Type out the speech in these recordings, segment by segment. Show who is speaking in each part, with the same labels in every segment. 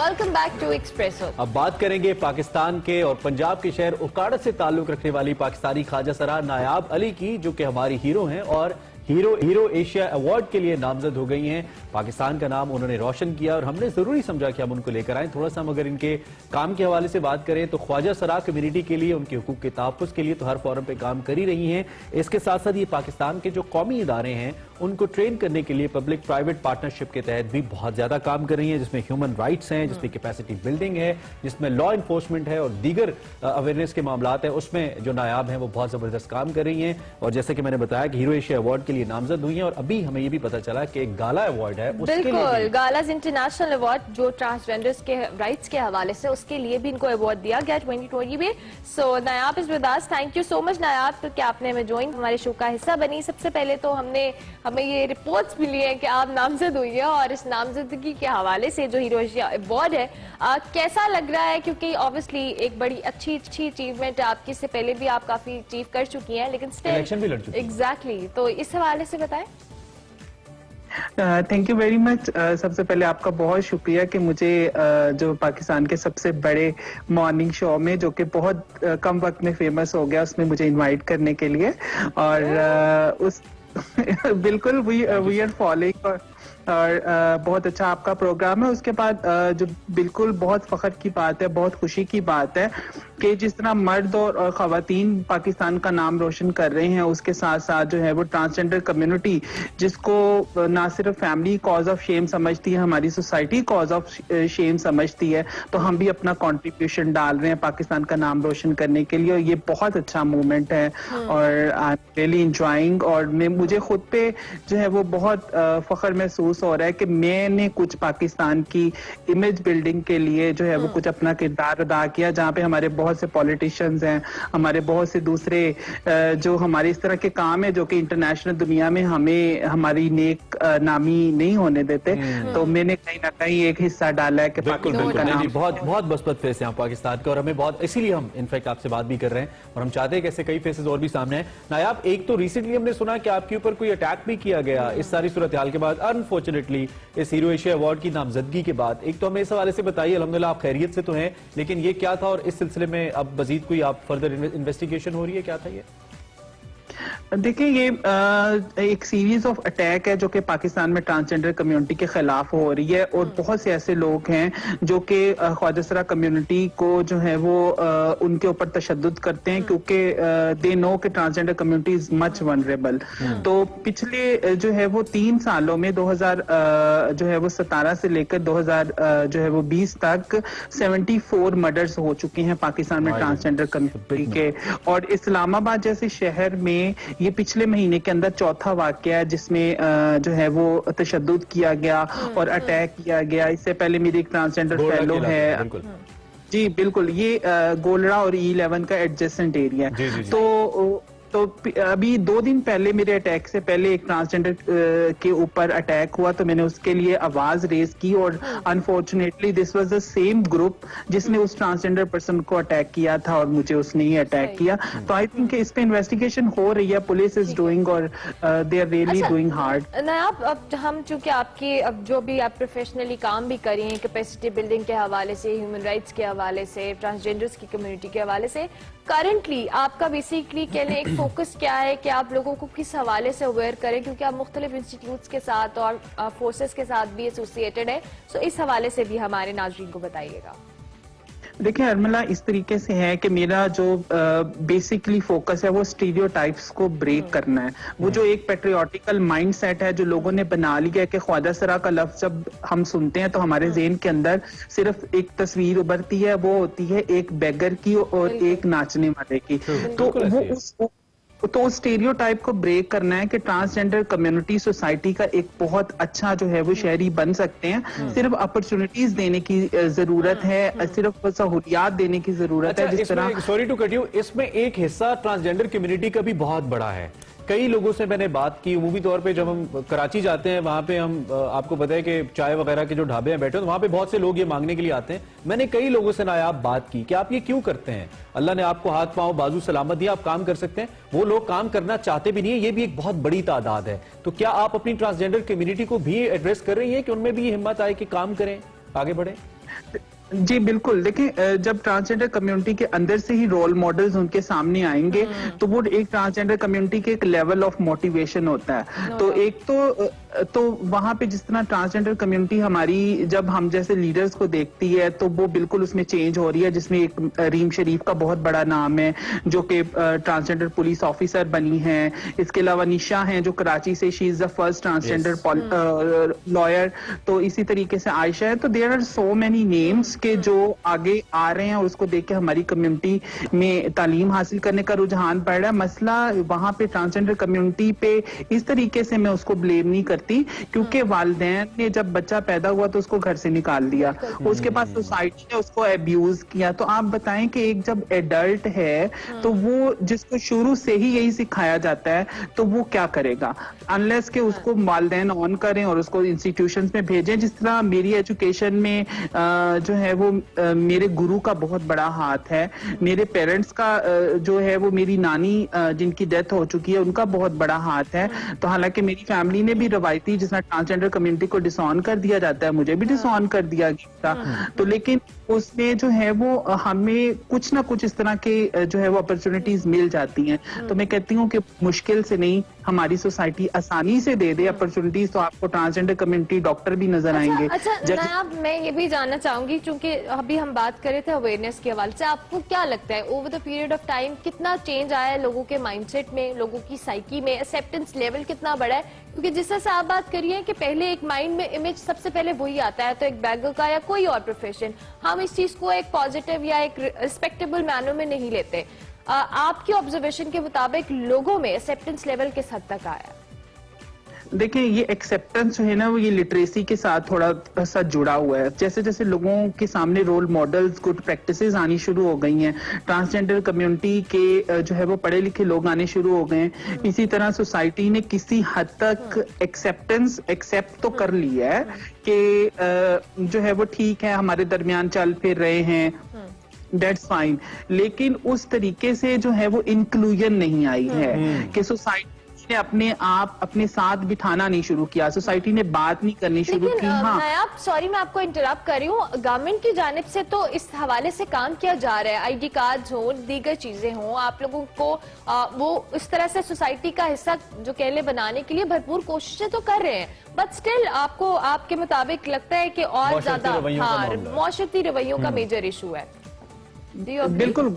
Speaker 1: Welcome back to espresso.
Speaker 2: अब बात करेंगे पाकिस्तान के और पंजाब के शहर उकाड़ा से ताल्लुक रखने वाली पाकिस्तानी ख्वाजा सरार नायाब अली की, जो कि हमारी हीरो हैं और हीरो एशिया अवार्ड के लिए नामजद हो गई हैं। पाकिस्तान का नाम उन्होंने रोशन किया और हमने जरूरी समझा कि हम उनको लेकर आए। थोड़ा सा हम अगर इनके काम के हवाले से बात करें तो ख्वाजा सरार कम्युनिटी के लिए, उनके हुकूक के तहफ़्फ़ुज़ के लिए तो हर फोरम पे काम कर ही रही हैं। इसके साथ साथ ये पाकिस्तान के जो कौमी इदारे हैं उनको ट्रेन करने के लिए पब्लिक प्राइवेट पार्टनरशिप के तहत भी बहुत ज्यादा काम कर रही हैं, जिसमें ह्यूमन राइट्स हैं, जिसमें कैपेसिटी बिल्डिंग है, जिसमें लॉ इन्फोर्समेंट है और दीगर अवेयरनेस के मामलात हैं। उसमें जो नायाब हैं वो बहुत जबरदस्त काम कर रही हैं और जैसे कि मैंने बताया कि हीरो एशिया अवार्ड के लिए नामजद हुई हैं और अभी हमें ये भी पता चला कि एक गाला अवार्ड है उसके लिए।
Speaker 1: बिल्कुल, गालाज इंटरनेशनल अवार्ड जो ट्रांसजेंडर्स के राइट्स के हवाले से, उसके लिए भी इनको अवार्ड दिया गया 2020 में। So Nayab is with us. Thank you so much Nayab कि आपने हमें ज्वाइन, हमारे शो का हिस्सा बनी। सबसे पहले तो हमें ये रिपोर्ट्स मिली है कि आप नामजद हुई है और इस नामजदगी के हवाले से जो हीरो एशिया अवार्ड है कैसा लग रहा है? क्योंकि ऑब्वियसली एक बड़ी अच्छी अचीवमेंट है आपकी, इससे पहले भी आप काफी अचीव कर चुकी हैं, लेकिन
Speaker 2: इलेक्शन भी लड़ चुकी हैं।
Speaker 1: एग्जैक्टली, तो इस हवाले से बताएं।
Speaker 3: Thank you very much. सबसे पहले आपका बहुत शुक्रिया कि मुझे जो पाकिस्तान के सबसे बड़े मॉर्निंग शो में, जो कि बहुत कम वक्त में फेमस हो गया, उसमें मुझे इनवाइट करने के लिए। और उस बिल्कुल वी आर फॉलोइंग और बहुत अच्छा आपका प्रोग्राम है। उसके बाद जो बिल्कुल बहुत फख्र की बात है, बहुत खुशी की बात है कि जिस तरह मर्द और खवातीन पाकिस्तान का नाम रोशन कर रहे हैं, उसके साथ साथ जो है वो ट्रांसजेंडर कम्युनिटी, जिसको ना सिर्फ फैमिली कॉज ऑफ शेम समझती है, हमारी सोसाइटी कॉज ऑफ शेम समझती है, तो हम भी अपना कंट्रीब्यूशन डाल रहे हैं पाकिस्तान का नाम रोशन करने के लिए। और ये बहुत अच्छा मूवमेंट है और आई एम रियली एंजॉयिंग। और मुझे खुद पे जो है वो बहुत फख्र महसूस हो रहा है कि मैंने कुछ पाकिस्तान की इमेज बिल्डिंग के लिए जो है वो कुछ अपना किरदार अदा किया, जहाँ पे हमारे बहुत से पॉलिटिशियंस हैं, हमारे बहुत से दूसरे जो हमारे इस तरह के काम है जो कि इंटरनेशनल दुनिया में हमें हमारी नेक नामी नहीं होने देते। तो मैंने कहीं ना कहीं एक हिस्सा डाला है कि पाकिस्तान का नाम।
Speaker 2: बहुत बसपत फेस है पाकिस्तान का और हमें बहुत, इसीलिए हम इनफैक्ट आपसे बात भी कर रहे हैं और हम चाहते हैं कि ऐसे कई फेसेस और भी सामने आए। नायाब, एक तो रिसेंटली हमने सुना कि आपके ऊपर कोई अटैक भी किया गया इस सारी सूरत हाल के बाद, अनफॉर्चुनेटली इस हीरो एशिया अवार्ड की नामजदगी के बाद। एक तो हमें इस हवाले से बताइए, अल्हम्दुलिल्लाह आप खैरियत से तो हैं, लेकिन ये क्या था और इस सिलसिले में अब मजीद कोई आप फर्दर इन्वेस्टिगेशन हो रही है, क्या था ये?
Speaker 3: देखिए, ये एक सीरीज ऑफ अटैक है जो कि पाकिस्तान में ट्रांसजेंडर कम्युनिटी के खिलाफ हो रही है और बहुत से ऐसे लोग हैं जो कि ख्वाजा सरार कम्युनिटी को जो है वो उनके ऊपर तशद्दुद करते हैं, क्योंकि दे नो कि transgender community is much vulnerable. तो पिछले जो है वो 3 सालों में 2000 जो है वो 17 से लेकर 2000 जो है वो 20 तक 74 मर्डर्स हो चुके हैं पाकिस्तान में ट्रांसजेंडर कम्युनिटी के। और इस्लामाबाद जैसे शहर में ये पिछले महीने के अंदर चौथा वाकया है जिसमें जो है वो तशद्दुद किया गया और अटैक किया गया। इससे पहले मेरी एक ट्रांसजेंडर फेलो है। जी बिल्कुल, ये गोलड़ा और E11 का एडजेसेंट एरिया है। तो अभी 2 दिन पहले मेरे अटैक से पहले एक ट्रांसजेंडर के ऊपर अटैक हुआ, तो मैंने उसके लिए आवाज रेज की और unfortunately this was the same group जिसने उस ट्रांसजेंडर पर्सन को अटैक किया था और मुझे उसने ही अटैक किया। तो आई थिंक इस पे इन्वेस्टिगेशन हो रही है, पुलिस इज डूइंग और they are really doing hard.
Speaker 1: Nayab, अब हम चूंकि आपकी अब जो भी आप प्रोफेशनली काम भी करी हैं, कैपेसिटी बिल्डिंग के हवाले से, ह्यूमन राइट्स के हवाले से, ट्रांसजेंडर्स की कम्युनिटी के हवाले से, करंटली आपका बेसिकली कहने एक फोकस क्या है कि आप लोगों को किस हवाले से अवेयर करें, क्योंकि आप मुख्तलिफ इंस्टीट्यूट्स के साथ और फोर्सेस के साथ भी एसोसिएटेड है, सो इस हवाले से भी हमारे नाज़रीन को बताइएगा।
Speaker 3: देखिए अर्मिला, इस तरीके से है कि मेरा जो बेसिकली फोकस है वो स्टीरियोटाइप्स को ब्रेक करना है। वो जो एक पेट्रियोटिकल माइंडसेट है जो लोगों ने बना लिया है कि ख्वाजा सरार का लफ्ज जब हम सुनते हैं तो हमारे ज़हन के अंदर सिर्फ एक तस्वीर उभरती है, वो होती है एक बेगर की और एक नाचने वाले की। तो वो तो स्टीरियोटाइप को ब्रेक करना है कि ट्रांसजेंडर कम्युनिटी सोसाइटी का एक बहुत अच्छा जो है वो शहरी बन सकते हैं। सिर्फ अपॉर्चुनिटीज देने की जरूरत है, सिर्फ सहूलियात देने की जरूरत है। जिस तरह,
Speaker 2: सॉरी टू कट यू, इसमें एक हिस्सा ट्रांसजेंडर कम्युनिटी का भी बहुत बड़ा है। कई लोगों से मैंने बात की, उमूमी तौर पे जब हम कराची जाते हैं, वहां पे हम आपको पता है कि चाय वगैरह के जो ढाबे हैं बैठे, तो वहां पे बहुत से लोग ये मांगने के लिए आते हैं। मैंने कई लोगों से नायाब बात की कि आप ये क्यों करते हैं, अल्लाह ने आपको हाथ पांव बाजू सलामत दिया, आप काम कर सकते हैं। वो लोग काम करना चाहते भी नहीं है, ये भी एक बहुत बड़ी तादाद है। तो क्या आप अपनी ट्रांसजेंडर कम्युनिटी को भी एड्रेस कर रही है कि उनमें भी हिम्मत आए कि काम करें? आगे बढ़े?
Speaker 3: जी बिल्कुल, देखिए जब ट्रांसजेंडर कम्युनिटी के अंदर से ही रोल मॉडल्स उनके सामने आएंगे तो वो एक ट्रांसजेंडर कम्युनिटी के एक लेवल ऑफ मोटिवेशन होता है। तो एक तो वहां पे जिस तरह ट्रांसजेंडर कम्युनिटी हमारी जब हम जैसे लीडर्स को देखती है तो वो बिल्कुल उसमें चेंज हो रही है, जिसमें एक रीम शरीफ का बहुत बड़ा नाम है जो कि ट्रांसजेंडर पुलिस ऑफिसर बनी है। इसके अलावा निशा हैं जो कराची से, she is the first transgender lawyer. तो इसी तरीके से आयशा है। तो there are so many names के जो आगे आ रहे हैं और उसको देख के हमारी कम्युनिटी में तालीम हासिल करने का रुझान बढ़ रहा है। मसला वहां पे ट्रांसजेंडर कम्युनिटी पे इस तरीके से मैं उसको ब्लेम नहीं करती, क्योंकि वालिदैन ने जब बच्चा पैदा हुआ तो उसको घर से निकाल दिया, उसके बाद सोसाइटी ने उसको अब्यूज किया। तो आप बताएं कि एक जब एडल्ट है तो वो जिसको शुरू से ही यही सिखाया जाता है तो वो क्या करेगा, अनलेस के उसको वालिदैन ऑन करें और उसको इंस्टीट्यूशंस में भेजें। जिस तरह मेरी एजुकेशन में जो है वो मेरे गुरु का बहुत बड़ा हाथ है, मेरे पेरेंट्स का जो है वो मेरी नानी जिनकी डेथ हो चुकी है उनका बहुत बड़ा हाथ है। तो हालांकि मेरी फैमिली ने भी रवायती जिस तरह ट्रांसजेंडर कम्युनिटी को डिसऑन कर दिया जाता है, मुझे भी डिसऑन कर दिया गया था। तो लेकिन उसमें जो है वो हमें कुछ ना कुछ इस तरह के जो है वो अपॉर्चुनिटीज मिल जाती हैं। तो मैं कहती हूँ कि मुश्किल से नहीं, हमारी सोसाइटी आसानी से दे दे अपॉर्चुनिटीज तो आपको ट्रांसजेंडर कम्युनिटी डॉक्टर भी नजर आएंगे।
Speaker 1: अच्छा मैं ये भी जानना चाहूंगी, क्योंकि अभी हम बात कर रहे थे अवेयरनेस के हवाले से, आपको क्या लगता है over the period of time कितना चेंज आया है लोगों के माइंडसेट में, लोगों की साइकी में, एक्सेप्टेंस लेवल कितना बढ़ा है? क्योंकि जिस तरह से आप बात करिए कि पहले एक माइंड में इमेज सबसे पहले वही आता है, तो एक बैगर का या कोई और प्रोफेशन, हम इस चीज को एक पॉजिटिव या एक रिस्पेक्टेबल मैनर में नहीं लेते। आपकी ऑब्जर्वेशन के मुताबिक लोगों में एक्सेप्टेंस लेवल किस हद तक आया?
Speaker 3: देखिए ये एक्सेप्टेंस जो है ना वो ये लिटरेसी के साथ थोड़ा सा जुड़ा हुआ है। जैसे जैसे लोगों के सामने रोल मॉडल्स, गुड प्रैक्टिसेस आनी शुरू हो गई हैं, ट्रांसजेंडर कम्युनिटी के जो है वो पढ़े लिखे लोग आने शुरू हो गए हैं, इसी तरह सोसाइटी ने किसी हद तक एक्सेप्ट तो कर लिया है कि जो है वो ठीक है, हमारे दरमियान चल फिर रहे हैं, दैट्स फाइन। लेकिन उस तरीके से जो है वो इंक्लूजन नहीं आई है कि सोसाइटी ने अपने आप अपने साथ बिठाना नहीं शुरू किया, सोसाइटी ने बात नहीं करनी शुरू की। हाँ
Speaker 1: सॉरी मैं आपको इंटरप्ट कर रही हूँ, गवर्नमेंट की जानिब से तो इस हवाले से काम किया जा रहा है, आईडी कार्ड हो, दीगर चीजें हो, आप लोगों को वो इस तरह से सोसाइटी का हिस्सा जो कह ले बनाने के लिए भरपूर कोशिशें तो कर रहे हैं, बट स्टिल आपको आपके मुताबिक लगता है कि और ज्यादा मौशरती रवैयों का मेजर इशू है?
Speaker 3: बिल्कुल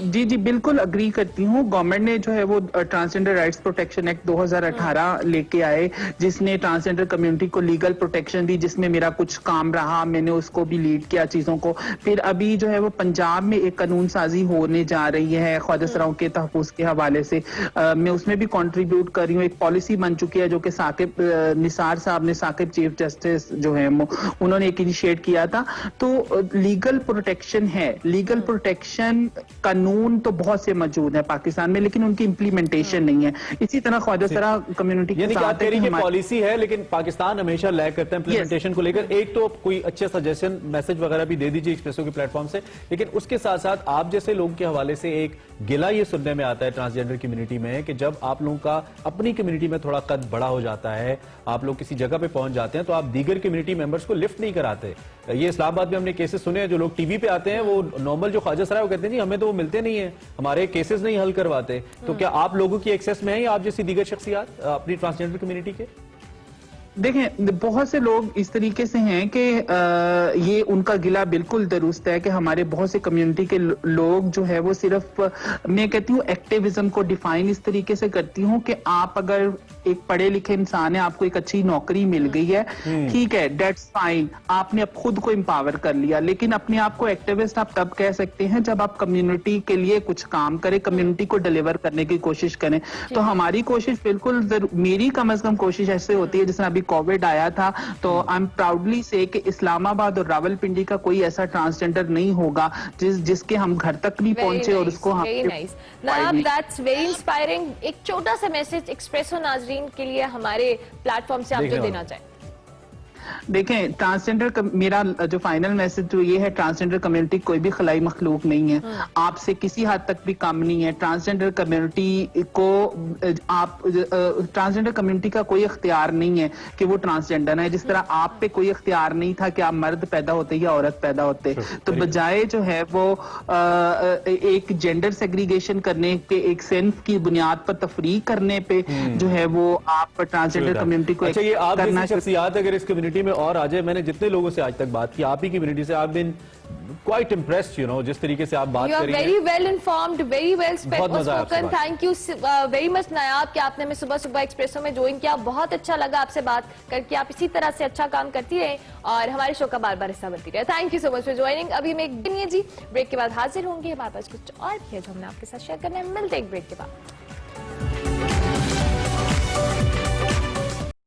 Speaker 3: जी बिल्कुल अग्री करती हूँ। गवर्नमेंट ने जो है वो ट्रांसजेंडर राइट्स प्रोटेक्शन एक्ट 2018 लेके आए, जिसने ट्रांसजेंडर कम्युनिटी को लीगल प्रोटेक्शन दी, जिसमें मेरा कुछ काम रहा, मैंने उसको भी लीड किया चीजों को। फिर अभी जो है वो पंजाब में एक कानून साजी होने जा रही है ख्वाजा सराओं के तहफ़्फ़ुज़ के हवाले से, मैं उसमें भी कंट्रीब्यूट कर रही हूँ। एक पॉलिसी बन चुकी है जो कि साकिब निसार साहब ने, साकिब चीफ जस्टिस जो है उन्होंने एक इनिशिएट किया था। तो लीगल प्रोटेक्शन है, लीगल प्रोटेक्शन कानून तो बहुत से मौजूद है पाकिस्तान में, लेकिन उनकी इंप्लीमेंटेशन नहीं है। इसी तरह ख्वाजा सरा कम्युनिटी के साथ
Speaker 2: पॉलिसी है, लेकिन पाकिस्तान हमेशा लैग करता है इंप्लीमेंटेशन को लेकर। एक तो कोई अच्छे सजेशन मैसेज वगैरह भी दे दीजिए एक्सप्रेसो के प्लेटफॉर्म से, लेकिन उसके साथ साथ आप जैसे लोगों के हवाले से एक गिला ये सुनने में आता है ट्रांसजेंडर कम्युनिटी में कि जब आप लोगों का अपनी कम्युनिटी में थोड़ा कद बड़ा हो जाता है, आप लोग किसी जगह पे पहुंच जाते हैं, तो आप दीगर कम्युनिटी मेंबर्स को लिफ्ट नहीं कराते। ये इस्लामाबाद में हमने केसेस सुने हैं, जो लोग टीवी पे आते हैं वो नॉर्मल जो ख्वाजा सरा वो कहते हैं जी हमें तो वो मिलते नहीं है, हमारे केसेस नहीं हल करवाते। तो क्या आप लोगों की एक्सेस में है या आप जैसी दीगर शख्सियात अपनी ट्रांसजेंडर कम्युनिटी के?
Speaker 3: देखें बहुत से लोग इस तरीके से हैं कि ये उनका गिला बिल्कुल दुरुस्त है कि हमारे बहुत से कम्युनिटी के लोग जो है वो सिर्फ, मैं कहती हूँ एक्टिविज्म को डिफाइन इस तरीके से करती हूँ कि आप अगर एक पढ़े लिखे इंसान है, आपको एक अच्छी नौकरी मिल गई है, ठीक है, दैट्स फाइन, आपने अब खुद को एम्पावर कर लिया। लेकिन अपने आप को एक्टिविस्ट आप तब कह सकते हैं जब आप कम्युनिटी के लिए कुछ काम करें, कम्युनिटी को डिलीवर करने की कोशिश करें। तो हमारी कोशिश बिल्कुल, मेरी कम अज कम कोशिश ऐसे होती है, जिसमें अभी कोविड आया था तो आई एम प्राउडली से कि इस्लामाबाद और रावलपिंडी का कोई ऐसा ट्रांसजेंडर नहीं होगा जिसके हम घर तक भी पहुंचे और उसको हम
Speaker 1: दैट्स वेरी इंस्पायरिंग। एक छोटा सा मैसेज एक्सप्रेसो नाजरीन के लिए हमारे प्लेटफॉर्म से आप जो देना चाहें।
Speaker 3: देखें, ट्रांसजेंडर मेरा जो फाइनल मैसेज जो ये है, ट्रांसजेंडर कम्युनिटी कोई भी खलाई मखलूक नहीं है, आपसे किसी हद तक भी कम नहीं है। ट्रांसजेंडर कम्युनिटी को आप ट्रांसजेंडर कम्युनिटी का कोई इख्तियार नहीं है कि वो ट्रांसजेंडर है, जिस तरह आप पे कोई इख्तियार नहीं था कि आप मर्द पैदा होते या औरत पैदा होते। तो बजाय जो है वो एक जेंडर सेग्रीगेशन करने पे, एक सेंस की बुनियाद पर तफरीक करने पे जो है वो आप ट्रांसजेंडर कम्युनिटी को
Speaker 2: अच्छा, ये आप
Speaker 3: करना
Speaker 2: जैसी शख्सियत अगर इस कम्युनिटी में और आ जाए, मैंने जितने लोगों से आज तक बात की, आप ही कम्युनिटी से, I been quite impressed, you know, जिस तरीके से आप बात
Speaker 1: You are
Speaker 2: करी
Speaker 1: very well informed, very well
Speaker 2: बहुत मजा आया आपसे
Speaker 1: spoken.
Speaker 2: बात।
Speaker 1: Thank you very much नायाब कि आपने हमें सुबह सुबह एक्सप्रेसो में ज्वाइन किया। बहुत अच्छा लगा आपसे बात करके। आप इसी तरह से अच्छा काम करती रहें और हमारे शो का बार बार हिस्सा बनती रहे। Thank you so much for joining. अभी मैं एक दिन जी ब्रेक के बाद हाजिर होंगे, हमारे पास कुछ और भी है जो हमने आपके साथ शेयर करना है। मिलते हैं एक ब्रेक के बाद।